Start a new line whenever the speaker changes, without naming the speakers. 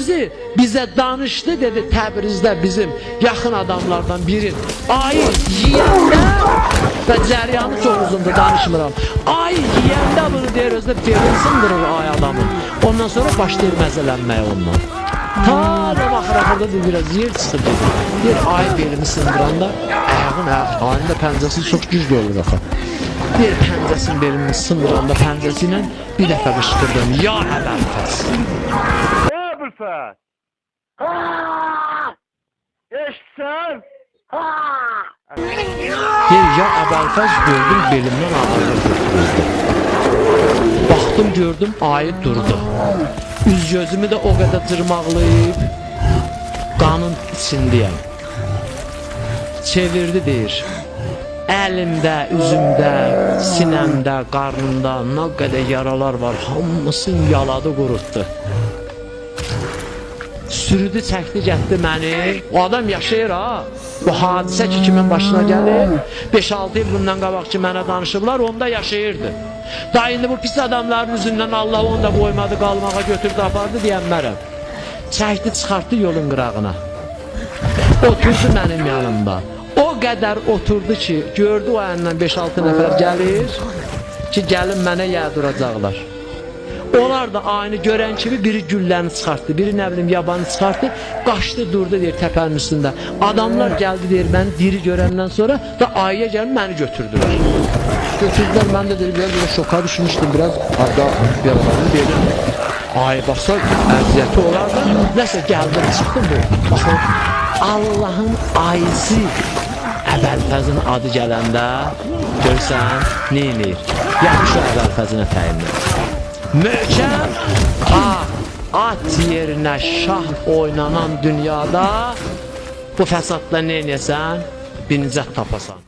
özü bizə danışdı, dedi Təbrizdə bizim yaxın adamlardan biri ayı yiyəndə və cəryanı çox uzundur, danışmıram. Ayı yiyəndə bunu deyir, özü də belin sındırır ay adamın. Ondan sonra başlayır məzələnməyə ondan. Ta da axıra biraz yer çıxır dedi. Bir ayı belini sındıranda ayının da pəncəsi çox güclü olur axı. Bir pəncəsinin belini sındıranda pəncəsi ilə bir dəfə qışqırdım. Ya Əbəlfəz!
Ya Əbəlfəz! Eşitsən?
Ya Əbəlfəz gördüm belimdən ağırlar götürüldü. Baxdım gördüm ayı durdu. Üz gözümü də o qədər cırmaqlayıb qanın içindəyəm. Çevirdi deyir. Əlimdə, üzümdə, sinəmdə, qarnımda nə qədər yaralar var, hamısını yaladı, qurutdu. Sürüdü, çəkdi, getdi məni. O adam yaşayır ha. Bu hadisə ki, kimin başına gəlir? 5-6 il bundan qabaq ki, mənə danışıblar, onda yaşayırdı. Da indi bu pis adamların üzündən Allah onu da qoymadı, qalmağa götürdü, apardı deyənmərəm. Çəkdi, çıxartdı yolun qırağına. Oturdu mənim yanımda. O qədər oturdu ki, gördü o əndən 5-6 nəfər gəlir ki, gəlin mənə yəduracaqlar. Onlar da aynı görən kimi biri gülləni çıxartdı, biri nə bilim yabanı çıxartdı, qaçdı, durdu deyir təpənin üstündə. Adamlar gəldi deyir, məni diri görəndən sonra da ayıya gəlib məni götürdülər. Götürdülər, mən də deyir, biraz şoka düşmüşdüm, biraz arda yaralarını dedim. Ayı baxsa, əziyyəti olar da, nəsə gəldim, çıxdım bu. Baxın, Allahın ayısı Əbəlfəzin adı gələndə görsən, neyinir? Yaxşı Əbəlfəzinə təyindir. Möhkəm, at yerinə şah oynanan dünyada bu fəsadla neynəsən? Bir nicət tapasan.